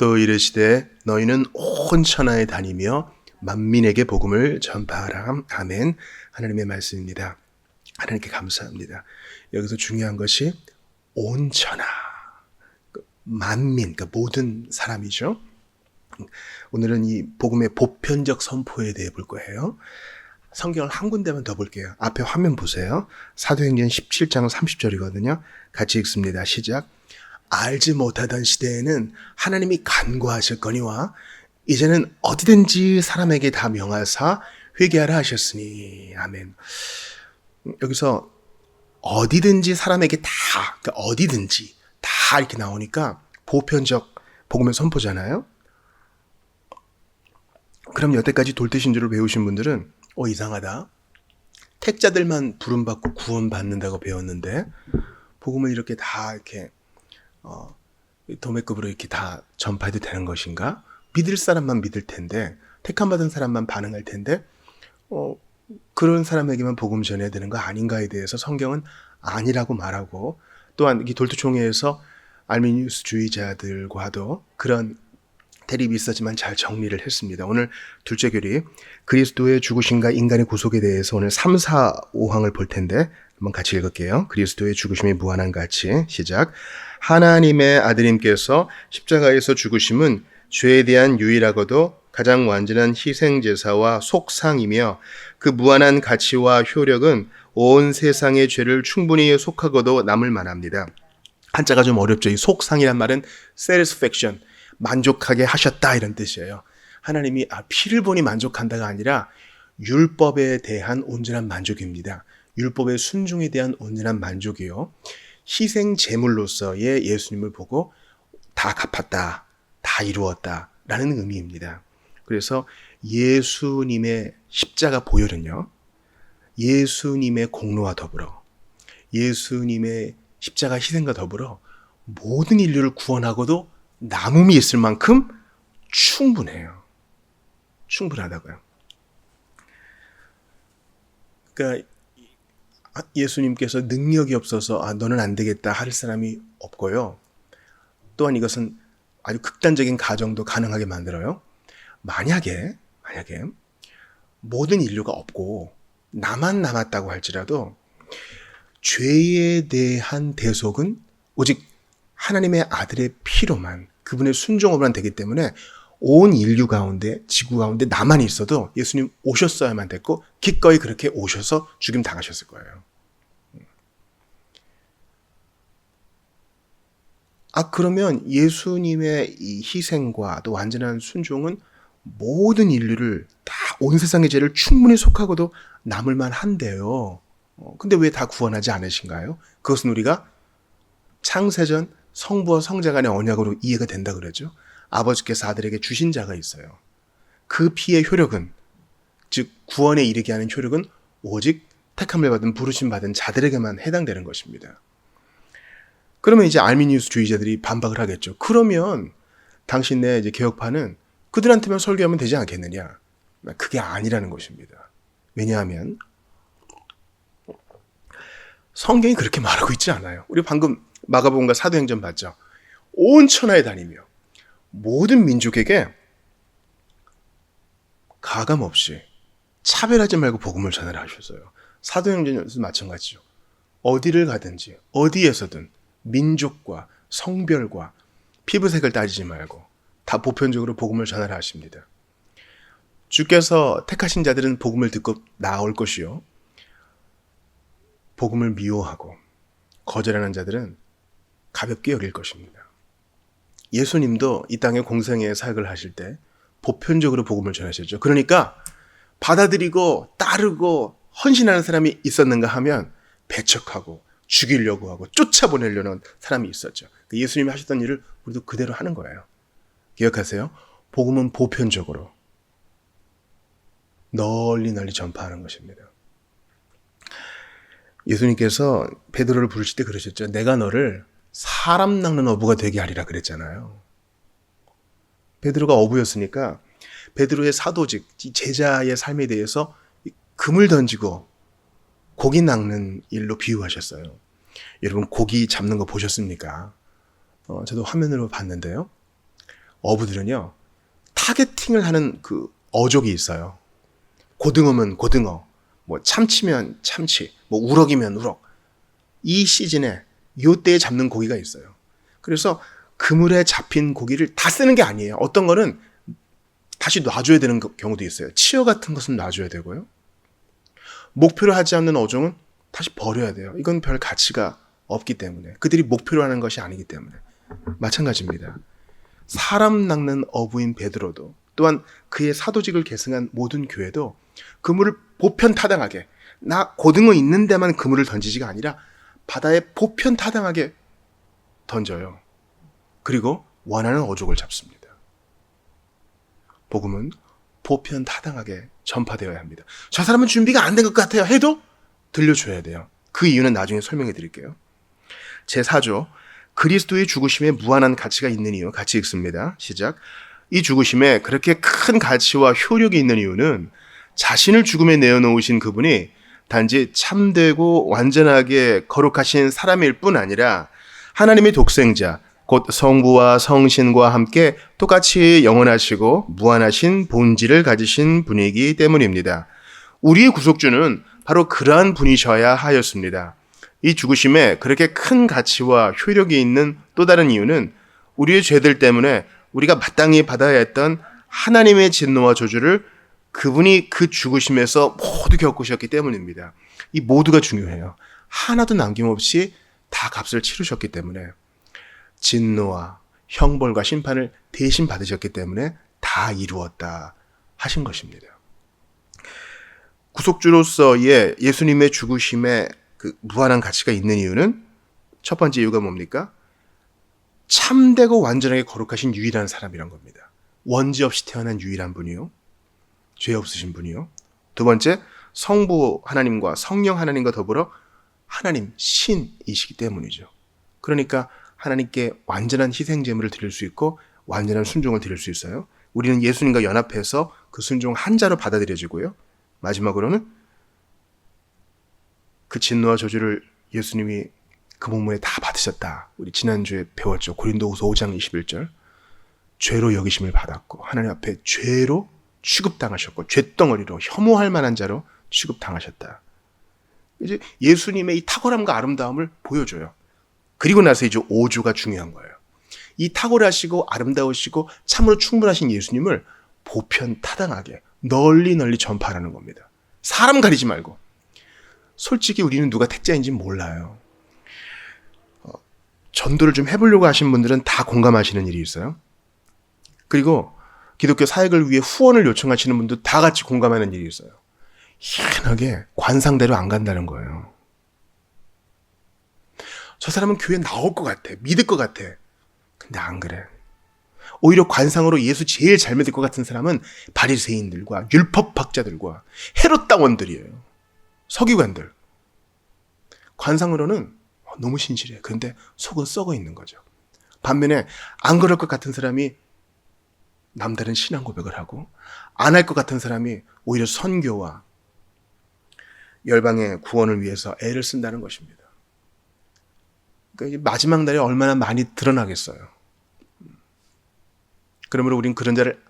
또 이르시되 너희는 온 천하에 다니며 만민에게 복음을 전파하라. 아멘. 하나님의 말씀입니다. 하나님께 감사합니다. 여기서 중요한 것이 온 천하, 만민, 그러니까 모든 사람이죠. 오늘은 이 복음의 보편적 선포에 대해 볼 거예요. 성경을 한 군데만 더 볼게요. 앞에 화면 보세요. 사도행전 17장 30절이거든요. 같이 읽습니다. 시작. 알지 못하던 시대에는 하나님이 간구하셨거니와 이제는 어디든지 사람에게 다 명하사 회개하라 하셨으니. 아멘. 여기서 어디든지 사람에게 다, 그러니까 어디든지 다 이렇게 나오니까 보편적 복음의 선포잖아요. 그럼 여태까지 돌대신주를 배우신 분들은 이상하다. 택자들만 부름받고 구원받는다고 배웠는데 복음을 이렇게 다 이렇게 도매급으로 이렇게 다 전파해도 되는 것인가? 믿을 사람만 믿을 텐데 택함 받은 사람만 반응할 텐데 그런 사람에게만 복음 전해야 되는 거 아닌가에 대해서 성경은 아니라고 말하고, 또한 이 돌투총회에서 알미니우스주의자들과도 그런 대립이 있었지만 잘 정리를 했습니다. 오늘 둘째 교리, 그리스도의 죽으심과 인간의 구속에 대해서 오늘 3, 4, 5항을 볼 텐데 한번 같이 읽을게요. 그리스도의 죽으심이 무한한 가치. 시작. 하나님의 아들님께서 십자가에서 죽으심은 죄에 대한 유일하고도 가장 완전한 희생제사와 속상이며 그 무한한 가치와 효력은 온 세상의 죄를 충분히 속하고도 남을 만합니다. 한자가 좀 어렵죠. 이 속상이란 말은 satisfaction, 만족하게 하셨다 이런 뜻이에요. 하나님이 피를 보니 만족한다가 아니라 율법에 대한 온전한 만족입니다. 율법의 순종에 대한 온전한 만족이요. 희생 제물로서의 예수님을 보고 다 갚았다, 다 이루었다 라는 의미입니다. 그래서 예수님의 십자가 보혈은요, 예수님의 공로와 더불어, 예수님의 십자가 희생과 더불어 모든 인류를 구원하고도 남음이 있을 만큼 충분해요. 충분하다고요. 그러니까 예수님께서 능력이 없어서 너는 안 되겠다 할 사람이 없고요. 또한 이것은 아주 극단적인 가정도 가능하게 만들어요. 만약에 모든 인류가 없고 나만 남았다고 할지라도 죄에 대한 대속은 오직 하나님의 아들의 피로만, 그분의 순종으로만 되기 때문에 온 인류 가운데, 지구 가운데 나만 있어도 예수님 오셨어야만 됐고 기꺼이 그렇게 오셔서 죽임 당하셨을 거예요. 그러면 예수님의 이 희생과 또 완전한 순종은 모든 인류를 다, 온 세상의 죄를 충분히 속하고도 남을 만한데요. 근데 왜 다 구원하지 않으신가요? 그것은 우리가 창세전 성부와 성자 간의 언약으로 이해가 된다 그러죠. 아버지께서 아들에게 주신 자가 있어요. 그 피의 효력은, 즉 구원에 이르게 하는 효력은 오직 택함을 받은 부르심 받은 자들에게만 해당되는 것입니다. 그러면 이제 알미니우스주의자들이 반박을 하겠죠. 그러면 당신네 이제 개혁파는 그들한테만 설교하면 되지 않겠느냐? 그게 아니라는 것입니다. 왜냐하면 성경이 그렇게 말하고 있지 않아요. 우리 방금 마가복음과 사도행전 봤죠. 온 천하에 다니며 모든 민족에게 가감 없이 차별하지 말고 복음을 전하라 하셨어요. 사도행전에서 마찬가지죠. 어디를 가든지 어디에서든 민족과 성별과 피부색을 따지지 말고 다 보편적으로 복음을 전하라 하십니다. 주께서 택하신 자들은 복음을 듣고 나올 것이요, 복음을 미워하고 거절하는 자들은 가볍게 여길 것입니다. 예수님도 이 땅에 공생애의 사역을 하실 때 보편적으로 복음을 전하셨죠. 그러니까 받아들이고 따르고 헌신하는 사람이 있었는가 하면 배척하고 죽이려고 하고 쫓아보내려는 사람이 있었죠. 예수님이 하셨던 일을 우리도 그대로 하는 거예요. 기억하세요. 복음은 보편적으로 널리 전파하는 것입니다. 예수님께서 베드로를 부르실 때 그러셨죠. 내가 너를 사람 낚는 어부가 되게 하리라 그랬잖아요. 베드로가 어부였으니까 베드로의 사도직, 제자의 삶에 대해서 금을 던지고 고기 낚는 일로 비유하셨어요. 여러분 고기 잡는 거 보셨습니까? 저도 화면으로 봤는데요. 어부들은요, 타겟팅을 하는 그 어족이 있어요. 고등어면 고등어, 뭐 참치면 참치, 뭐 우럭이면 우럭. 이 시즌에 요때에 잡는 고기가 있어요. 그래서 그물에 잡힌 고기를 다 쓰는 게 아니에요. 어떤 거는 다시 놔줘야 되는 경우도 있어요. 치어 같은 것은 놔줘야 되고요. 목표로 하지 않는 어종은 다시 버려야 돼요. 이건 별 가치가 없기 때문에. 그들이 목표로 하는 것이 아니기 때문에. 마찬가지입니다. 사람 낚는 어부인 베드로도, 또한 그의 사도직을 계승한 모든 교회도 그물을 보편타당하게, 나 고등어 있는 데만 그물을 던지지가 아니라 바다에 보편타당하게 던져요. 그리고 원하는 어족을 잡습니다. 복음은 보편타당하게 전파되어야 합니다. 저 사람은 준비가 안 된 것 같아요 해도 들려줘야 돼요. 그 이유는 나중에 설명해 드릴게요. 제4조, 그리스도의 죽으심에 무한한 가치가 있는 이유. 같이 읽습니다. 시작. 이 죽으심에 그렇게 큰 가치와 효력이 있는 이유는 자신을 죽음에 내어놓으신 그분이 단지 참되고 완전하게 거룩하신 사람일 뿐 아니라 하나님의 독생자, 곧 성부와 성신과 함께 똑같이 영원하시고 무한하신 본질을 가지신 분이기 때문입니다. 우리의 구속주는 바로 그러한 분이셔야 하였습니다. 이 죽으심에 그렇게 큰 가치와 효력이 있는 또 다른 이유는 우리의 죄들 때문에 우리가 마땅히 받아야 했던 하나님의 진노와 저주를 그분이 그 죽으심에서 모두 겪으셨기 때문입니다. 이 모두가 중요해요. 하나도 남김없이 다 값을 치르셨기 때문에, 진노와 형벌과 심판을 대신 받으셨기 때문에 다 이루었다 하신 것입니다. 구속주로서의 예수님의 죽으심에 그 무한한 가치가 있는 이유는, 첫 번째 이유가 뭡니까? 참되고 완전하게 거룩하신 유일한 사람이란 겁니다. 원죄 없이 태어난 유일한 분이요, 죄 없으신 분이요. 두 번째, 성부 하나님과 성령 하나님과 더불어 하나님 신이시기 때문이죠. 그러니까 하나님께 완전한 희생 제물을 드릴 수 있고 완전한 순종을 드릴 수 있어요. 우리는 예수님과 연합해서 그 순종 한 자로 받아들여지고요. 마지막으로는 그 진노와 저주를 예수님이 그 몸무에 다 받으셨다. 우리 지난주에 배웠죠. 고린도후서 5장 21절. 죄로 여기심을 받았고 하나님 앞에 죄로 취급당하셨고 쇳덩어리로 혐오할 만한 자로 취급당하셨다. 이제 예수님의 이 탁월함과 아름다움을 보여줘요. 그리고 나서 이제 5조가 중요한 거예요. 이 탁월하시고 아름다우시고 참으로 충분하신 예수님을 보편타당하게 널리 전파하라는 겁니다. 사람 가리지 말고. 솔직히 우리는 누가 택자인지 몰라요. 전도를 좀 해보려고 하신 분들은 다 공감하시는 일이 있어요. 그리고 기독교 사역을 위해 후원을 요청하시는 분도 다 같이 공감하는 일이 있어요. 희한하게 관상대로 안 간다는 거예요. 저 사람은 교회 나올 것 같아. 믿을 것 같아. 근데 안 그래. 오히려 관상으로 예수 제일 잘 믿을 것 같은 사람은 바리새인들과 율법학자들과 헤롯 당원들이에요. 서기관들. 관상으로는 너무 신실해. 근데 속은 썩어 있는 거죠. 반면에 안 그럴 것 같은 사람이 남다른 신앙 고백을 하고, 안 할 것 같은 사람이 오히려 선교와 열방의 구원을 위해서 애를 쓴다는 것입니다. 그러니까 마지막 날에 얼마나 많이 드러나겠어요. 그러므로 우린 그런 자를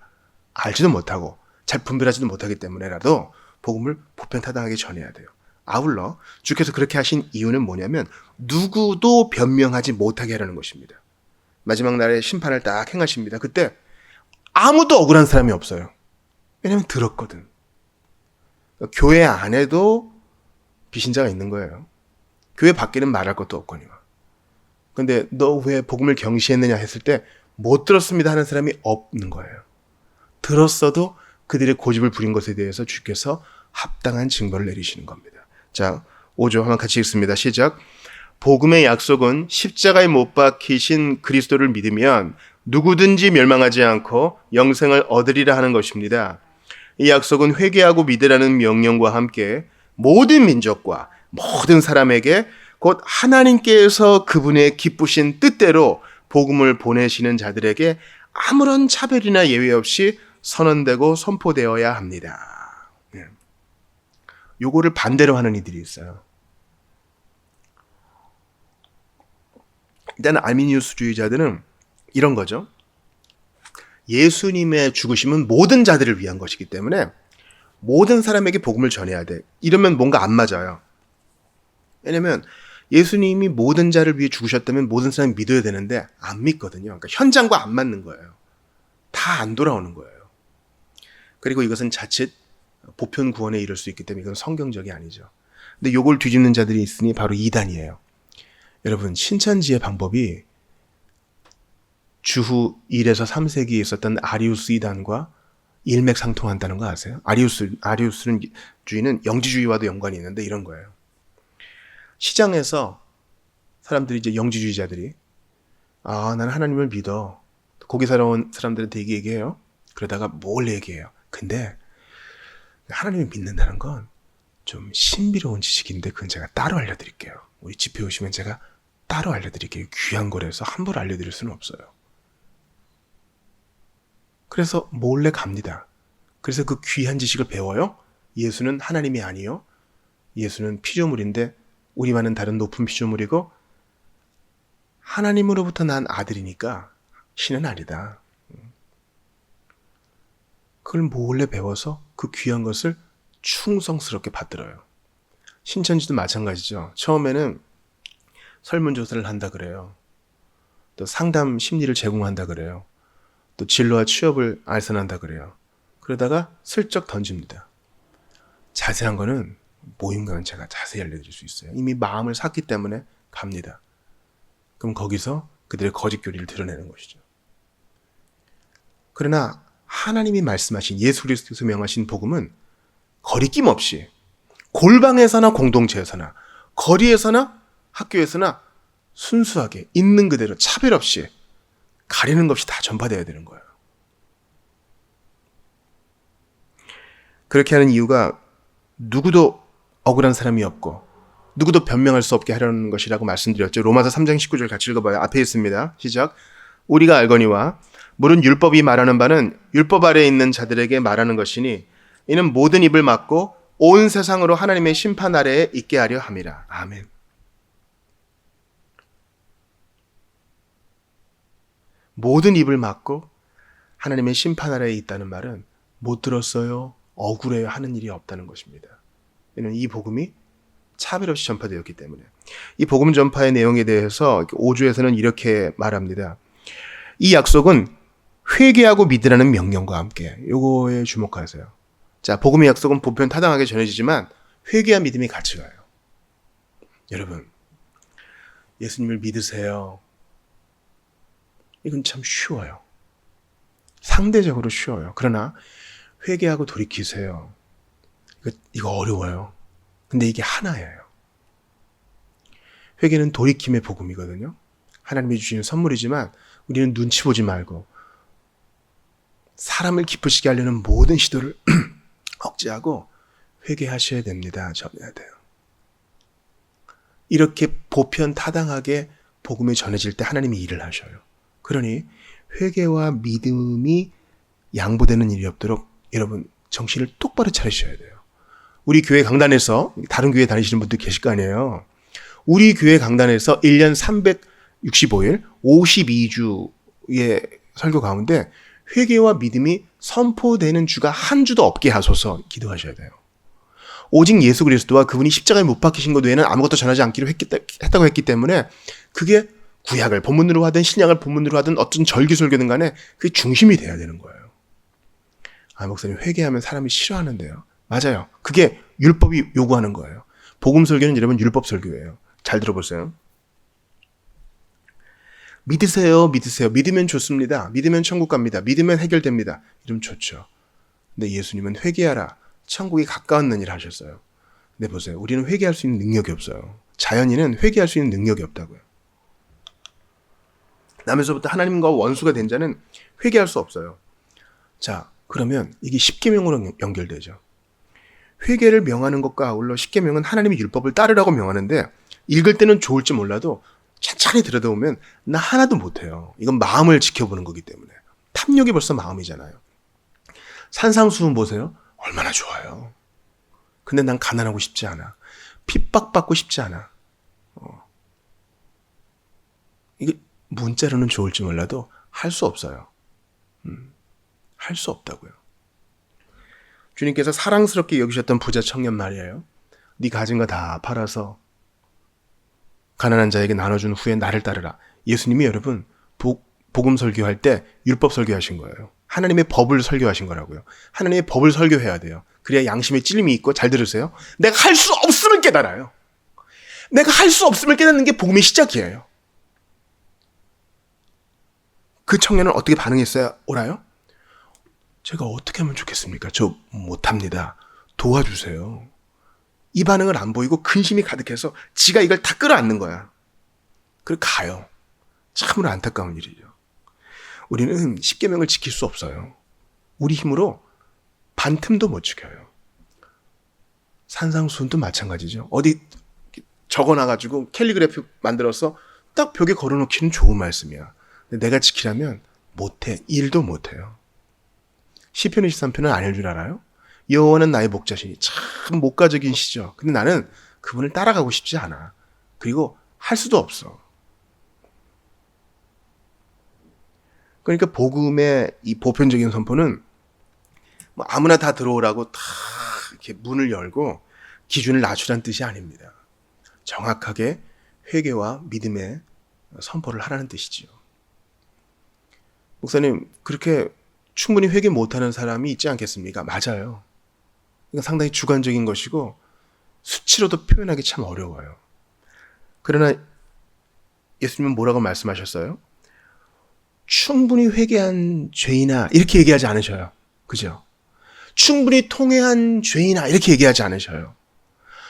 알지도 못하고 잘 분별하지도 못하기 때문에라도 복음을 보편타당하게 전해야 돼요. 아울러 주께서 그렇게 하신 이유는 뭐냐면 누구도 변명하지 못하게 하려는 것입니다. 마지막 날에 심판을 딱 행하십니다. 그때 아무도 억울한 사람이 없어요. 왜냐하면 들었거든. 교회 안에도 비신자가 있는 거예요. 교회 밖에는 말할 것도 없거니와. 근데 너 왜 복음을 경시했느냐 했을 때 못 들었습니다 하는 사람이 없는 거예요. 들었어도 그들의 고집을 부린 것에 대해서 주께서 합당한 징벌을 내리시는 겁니다. 자, 5조 한번 같이 읽습니다. 시작. 복음의 약속은 십자가에 못 박히신 그리스도를 믿으면 누구든지 멸망하지 않고 영생을 얻으리라 하는 것입니다. 이 약속은 회개하고 믿으라는 명령과 함께 모든 민족과 모든 사람에게 곧 하나님께서 그분의 기쁘신 뜻대로 복음을 보내시는 자들에게 아무런 차별이나 예외 없이 선언되고 선포되어야 합니다. 요거를 반대로 하는 이들이 있어요. 일단 아르미니우스주의자들은 이런 거죠. 예수님의 죽으심은 모든 자들을 위한 것이기 때문에 모든 사람에게 복음을 전해야 돼. 이러면 뭔가 안 맞아요. 왜냐면 예수님이 모든 자를 위해 죽으셨다면 모든 사람이 믿어야 되는데 안 믿거든요. 그러니까 현장과 안 맞는 거예요. 다 안 돌아오는 거예요. 그리고 이것은 자칫 보편 구원에 이를 수 있기 때문에 이건 성경적이 아니죠. 근데 이걸 뒤집는 자들이 있으니 바로 이단이에요. 여러분, 신천지의 방법이 주후 1에서 3세기에 있었던 아리우스 이단과 일맥상통한다는 거 아세요? 아리우스는 주의는 영지주의와도 연관이 있는데 이런 거예요. 시장에서 사람들이 이제 영지주의자들이 나는 하나님을 믿어. 고기 사러 온 사람들한테 얘기해요. 그러다가 뭘 얘기해요? 근데 하나님을 믿는다는 건 좀 신비로운 지식인데 그건 제가 따로 알려드릴게요. 우리 집회 오시면 제가 따로 알려드릴게요. 귀한 거라서 함부로 알려드릴 수는 없어요. 그래서 몰래 갑니다. 그래서 그 귀한 지식을 배워요. 예수는 하나님이 아니요. 예수는 피조물인데 우리만은 다른 높은 피조물이고 하나님으로부터 난 아들이니까 신은 아니다. 그걸 몰래 배워서 그 귀한 것을 충성스럽게 받들어요. 신천지도 마찬가지죠. 처음에는 설문조사를 한다 그래요. 또 상담 심리를 제공한다 그래요. 또 진로와 취업을 알선한다 그래요. 그러다가 슬쩍 던집니다. 자세한 거는 모임과는 제가 자세히 알려드릴 수 있어요. 이미 마음을 샀기 때문에 갑니다. 그럼 거기서 그들의 거짓 교리를 드러내는 것이죠. 그러나 하나님이 말씀하신 예수 그리스도께서 명하신 복음은 거리낌 없이 골방에서나 공동체에서나 거리에서나 학교에서나 순수하게 있는 그대로 차별 없이 가리는 것 없이 다 전파되어야 되는 거예요. 그렇게 하는 이유가 누구도 억울한 사람이 없고 누구도 변명할 수 없게 하려는 것이라고 말씀드렸죠. 로마서 3장 19절 같이 읽어봐요. 앞에 있습니다. 시작. 우리가 알거니와 물은 율법이 말하는 바는 율법 아래에 있는 자들에게 말하는 것이니 이는 모든 입을 막고 온 세상으로 하나님의 심판 아래에 있게 하려 함이라. 아멘. 모든 입을 막고 하나님의 심판 아래에 있다는 말은 못 들었어요, 억울해요 하는 일이 없다는 것입니다. 왜냐하면 이 복음이 차별 없이 전파되었기 때문에. 이 복음 전파의 내용에 대해서 5주에서는 이렇게 말합니다. 이 약속은 회개하고 믿으라는 명령과 함께, 요거에 주목하세요. 자, 복음의 약속은 보편 타당하게 전해지지만 회개와 믿음이 같이 가요. 여러분, 예수님을 믿으세요. 이건 참 쉬워요. 상대적으로 쉬워요. 그러나 회개하고 돌이키세요. 이거 어려워요. 근데 이게 하나예요. 회개는 돌이킴의 복음이거든요. 하나님이 주시는 선물이지만 우리는 눈치 보지 말고 사람을 기쁘시게 하려는 모든 시도를 억제하고 회개하셔야 됩니다. 전해야 돼요. 이렇게 보편 타당하게 복음이 전해질 때 하나님이 일을 하셔요. 그러니 회개와 믿음이 양보되는 일이 없도록 여러분 정신을 똑바로 차리셔야 돼요. 우리 교회 강단에서, 다른 교회 다니시는 분들 계실 거 아니에요. 우리 교회 강단에서 1년 365일 52주의 설교 가운데 회개와 믿음이 선포되는 주가 한 주도 없게 하소서 기도하셔야 돼요. 오직 예수 그리스도와 그분이 십자가에 못 박히신 것 외에는 아무것도 전하지 않기로 했다고 했기 때문에 그게 구약을 본문으로 하든 신약을 본문으로 하든 어떤 절기설교든 간에 그게 중심이 돼야 되는 거예요. 목사님 회개하면 사람이 싫어하는데요. 맞아요. 그게 율법이 요구하는 거예요. 복음 설교는 여러분 율법 설교예요. 잘 들어보세요. 믿으세요. 믿으면 좋습니다. 믿으면 천국 갑니다. 믿으면 해결됩니다. 이러면 좋죠. 근데 예수님은 회개하라. 천국이 가까웠느니라 하셨어요. 근데 보세요. 우리는 회개할 수 있는 능력이 없어요. 자연인은 회개할 수 있는 능력이 없다고요. 남에서부터 하나님과 원수가 된 자는 회개할 수 없어요. 자, 그러면 이게 십계명으로 연결되죠. 회개를 명하는 것과 아울러 십계명은 하나님의 율법을 따르라고 명하는데 읽을 때는 좋을지 몰라도 천천히 들여다보면 나 하나도 못해요. 이건 마음을 지켜보는 거기 때문에. 탐욕이 벌써 마음이잖아요. 산상수훈 보세요. 얼마나 좋아요. 근데 난 가난하고 싶지 않아. 핍박받고 싶지 않아. 이게 문자로는 좋을지 몰라도 할 수 없어요. 할 수 없다고요. 주님께서 사랑스럽게 여기셨던 부자 청년 말이에요. 네 가진 거 다 팔아서 가난한 자에게 나눠준 후에 나를 따르라. 예수님이 여러분 복음 설교할 때 율법 설교하신 거예요. 하나님의 법을 설교하신 거라고요. 하나님의 법을 설교해야 돼요. 그래야 양심에 찔림이 있고, 잘 들으세요. 내가 할 수 없음을 깨달아요. 내가 할 수 없음을 깨닫는 게 복음의 시작이에요. 그 청년은 어떻게 반응했어요? 오라요? 제가 어떻게 하면 좋겠습니까? 저 못합니다. 도와주세요. 이 반응을 안 보이고 근심이 가득해서 지가 이걸 다 끌어안는 거야. 그리고 가요. 참으로 안타까운 일이죠. 우리는 십계명을 지킬 수 없어요. 우리 힘으로 반틈도 못 지켜요. 산상수훈도 마찬가지죠. 어디 적어놔가지고 캘리그래피 만들어서 딱 벽에 걸어놓기는 좋은 말씀이야. 근데 내가 지키라면 못해. 일도 못해요. 시편 23편은 아닐 줄 알아요? 여호와는 나의 목자시니 참 목가적인 시죠. 근데 나는 그분을 따라가고 싶지 않아. 그리고 할 수도 없어. 그러니까 복음의 이 보편적인 선포는 뭐 아무나 다 들어오라고 다 이렇게 문을 열고 기준을 낮추라는 뜻이 아닙니다. 정확하게 회개와 믿음의 선포를 하라는 뜻이지요. 목사님, 그렇게 충분히 회개 못하는 사람이 있지 않겠습니까? 맞아요. 그러니까 상당히 주관적인 것이고 수치로도 표현하기 참 어려워요. 그러나 예수님은 뭐라고 말씀하셨어요? 충분히 회개한 죄인아, 이렇게 얘기하지 않으셔요. 그죠? 충분히 통회한 죄인아, 이렇게 얘기하지 않으셔요.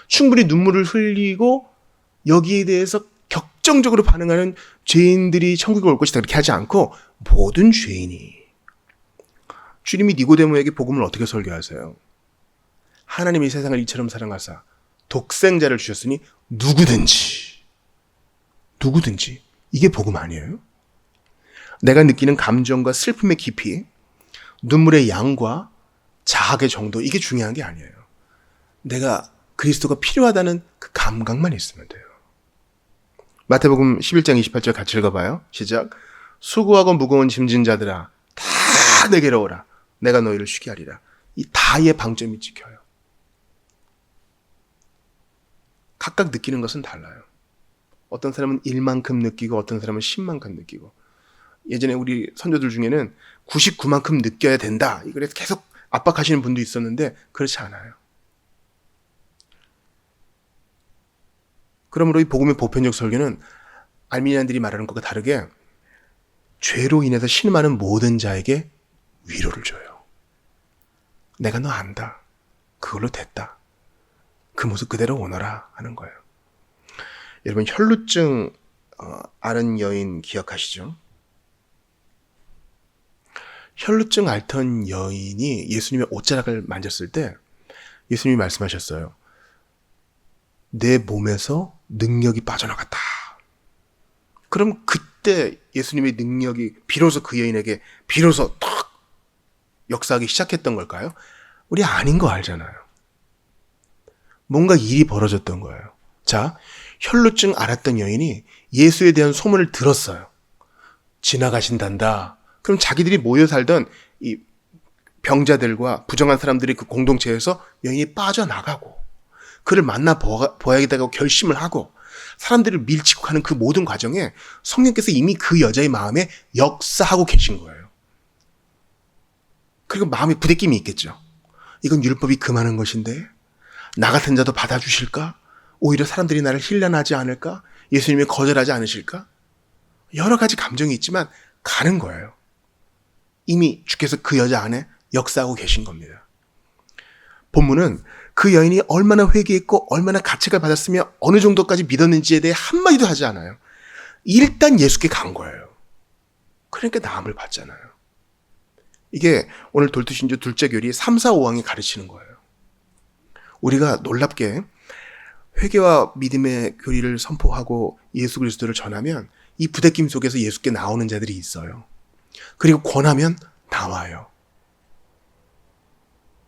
충분히 눈물을 흘리고 여기에 대해서 격정적으로 반응하는 죄인들이 천국에 올 것이다, 이렇게 하지 않고 모든 죄인이. 주님이 니고데모에게 복음을 어떻게 설교하세요? 하나님이 세상을 이처럼 사랑하사 독생자를 주셨으니 누구든지 이게 복음 아니에요? 내가 느끼는 감정과 슬픔의 깊이, 눈물의 양과 자학의 정도, 이게 중요한 게 아니에요. 내가 그리스도가 필요하다는 그 감각만 있으면 돼요. 마태복음 11장 28절 같이 읽어봐요. 시작. 수고하고 무거운 짐진 자들아 다 내게로 오라. 내가 너희를 쉬게 하리라. 이 다의 방점이 찍혀요. 각각 느끼는 것은 달라요. 어떤 사람은 1만큼 느끼고 어떤 사람은 10만큼 느끼고. 예전에 우리 선조들 중에는 99만큼 느껴야 된다, 이걸 계속 압박하시는 분도 있었는데 그렇지 않아요. 그러므로 이 복음의 보편적 설교는 알미니안들이 말하는 것과 다르게 죄로 인해서 신음하는 모든 자에게 위로를 줘요. 내가 너 안다. 그걸로 됐다. 그 모습 그대로 오너라 하는 거예요. 여러분, 혈루증 앓은 여인 기억하시죠? 혈루증 앓던 여인이 예수님의 옷자락을 만졌을 때 예수님이 말씀하셨어요. 내 몸에서 능력이 빠져나갔다. 그럼 그때 예수님의 능력이 비로소 그 여인에게 비로소 탁 역사하기 시작했던 걸까요? 우리 아닌 거 알잖아요. 뭔가 일이 벌어졌던 거예요. 자, 혈루증 앓았던 여인이 예수에 대한 소문을 들었어요. 지나가신단다. 그럼 자기들이 모여 살던 이 병자들과 부정한 사람들이 그 공동체에서 여인이 빠져나가고 그를 만나 보아야겠다고 결심을 하고 사람들을 밀치고 가는 그 모든 과정에 성령께서 이미 그 여자의 마음에 역사하고 계신 거예요. 그리고 마음에 부대낌이 있겠죠. 이건 율법이 금하는 것인데 나 같은 자도 받아주실까? 오히려 사람들이 나를 힐난하지 않을까? 예수님이 거절하지 않으실까? 여러 가지 감정이 있지만 가는 거예요. 이미 주께서 그 여자 안에 역사하고 계신 겁니다. 본문은 그 여인이 얼마나 회개했고 얼마나 가책을 받았으며 어느 정도까지 믿었는지에 대해 한마디도 하지 않아요. 일단 예수께 간 거예요. 그러니까 나음을 받잖아요. 이게 오늘 돌투신조 둘째 교리 3, 4, 5항이 가르치는 거예요. 우리가 놀랍게 회개와 믿음의 교리를 선포하고 예수 그리스도를 전하면 이 부대낌 속에서 예수께 나오는 자들이 있어요. 그리고 권하면 나와요.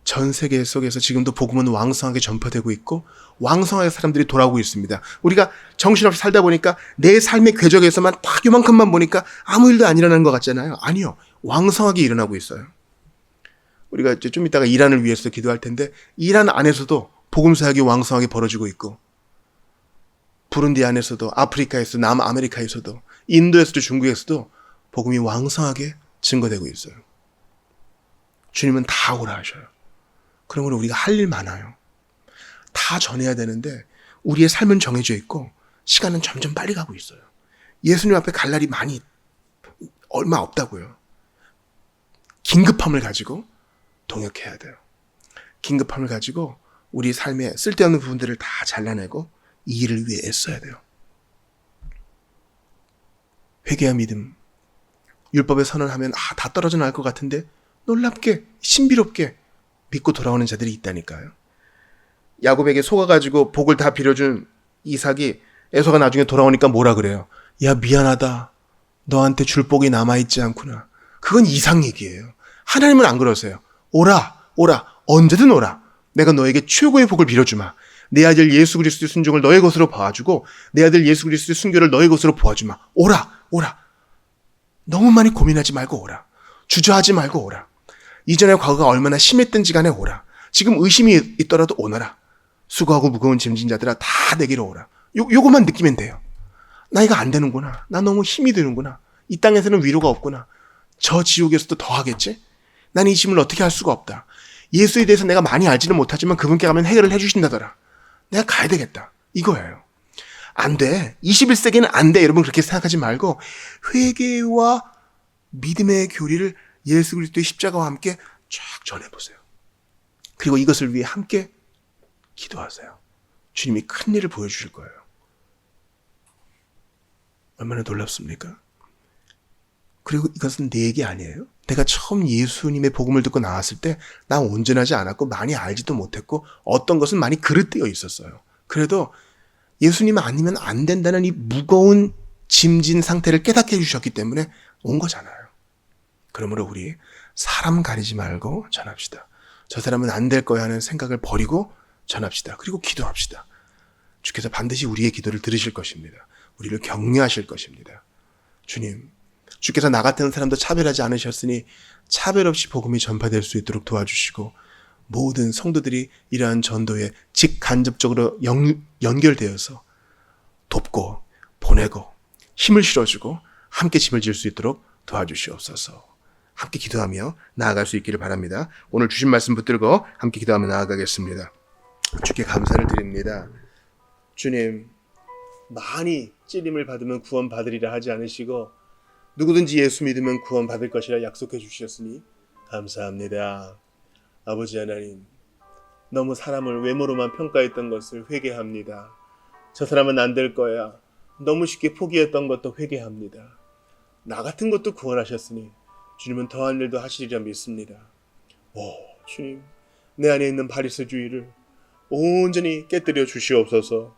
전 세계 속에서 지금도 복음은 왕성하게 전파되고 있고 왕성하게 사람들이 돌아오고 있습니다. 우리가 정신없이 살다 보니까 내 삶의 궤적에서만 딱 요만큼만 보니까 아무 일도 안 일어나는 것 같잖아요. 아니요. 왕성하게 일어나고 있어요. 우리가 이제 좀 이따가 이란을 위해서 기도할 텐데 이란 안에서도 복음 사역이 왕성하게 벌어지고 있고 부룬디 안에서도 아프리카에서 남아메리카에서도 인도에서도 중국에서도 복음이 왕성하게 증거되고 있어요. 주님은 다 오라 하셔요. 그러므로 우리가 할 일 많아요. 다 전해야 되는데 우리의 삶은 정해져 있고 시간은 점점 빨리 가고 있어요. 예수님 앞에 갈 날이 얼마 없다고요. 긴급함을 가지고 동역해야 돼요. 긴급함을 가지고 우리 삶에 쓸데없는 부분들을 다 잘라내고 이 일을 위해 애써야 돼요. 회개와 믿음. 율법의 선언하면 다 떨어져 나갈 것 같은데 놀랍게 신비롭게 믿고 돌아오는 자들이 있다니까요. 야곱에게 속아가지고 복을 다 빌어준 이삭이 에서가 나중에 돌아오니까 뭐라 그래요? 야 미안하다. 너한테 줄 복이 남아있지 않구나. 그건 이상 얘기예요. 하나님은 안 그러세요. 오라 언제든 오라. 내가 너에게 최고의 복을 빌어주마. 내 아들 예수 그리스도의 순종을 너의 것으로 봐주고 내 아들 예수 그리스도의 순교를 너의 것으로 보아주마. 오라. 너무 많이 고민하지 말고 오라. 주저하지 말고 오라. 이전의 과거가 얼마나 심했든지 간에 오라. 지금 의심이 있더라도 오너라. 수고하고 무거운 짐진 자들아 다 내게로 오라. 요것만 느끼면 돼요. 나 이거 안 되는구나. 나 너무 힘이 드는구나. 이 땅에서는 위로가 없구나. 저 지옥에서도 더 하겠지? 난 이 짐을 어떻게 할 수가 없다. 예수에 대해서 내가 많이 알지는 못하지만 그분께 가면 해결을 해주신다더라. 내가 가야 되겠다. 이거예요. 안 돼. 21세기는 안 돼. 여러분 그렇게 생각하지 말고 회개와 믿음의 교리를 예수 그리스도의 십자가와 함께 쫙 전해보세요. 그리고 이것을 위해 함께 기도하세요. 주님이 큰 일을 보여주실 거예요. 얼마나 놀랍습니까? 그리고 이것은 내 얘기 아니에요. 내가 처음 예수님의 복음을 듣고 나왔을 때 나 온전하지 않았고 많이 알지도 못했고 어떤 것은 많이 그릇되어 있었어요. 그래도 예수님 아니면 안 된다는 이 무거운 짐진 상태를 깨닫게 해주셨기 때문에 온 거잖아요. 그러므로 우리 사람 가리지 말고 전합시다. 저 사람은 안 될 거야 하는 생각을 버리고 전합시다. 그리고 기도합시다. 주께서 반드시 우리의 기도를 들으실 것입니다. 우리를 격려하실 것입니다. 주님, 주께서 나 같은 사람도 차별하지 않으셨으니 차별 없이 복음이 전파될 수 있도록 도와주시고 모든 성도들이 이러한 전도에 직간접적으로 연결되어서 돕고 보내고 힘을 실어주고 함께 짐을 질 수 있도록 도와주시옵소서. 함께 기도하며 나아갈 수 있기를 바랍니다. 오늘 주신 말씀 붙들고 함께 기도하며 나아가겠습니다. 주께 감사를 드립니다. 주님, 많이 찔림을 받으면 구원 받으리라 하지 않으시고 누구든지 예수 믿으면 구원 받을 것이라 약속해 주셨으니 감사합니다. 아버지 하나님, 너무 사람을 외모로만 평가했던 것을 회개합니다. 저 사람은 안 될 거야. 너무 쉽게 포기했던 것도 회개합니다. 나 같은 것도 구원하셨으니 주님은 더한 일도 하시리라 믿습니다. 주님, 내 안에 있는 바리새주의를 온전히 깨뜨려 주시옵소서.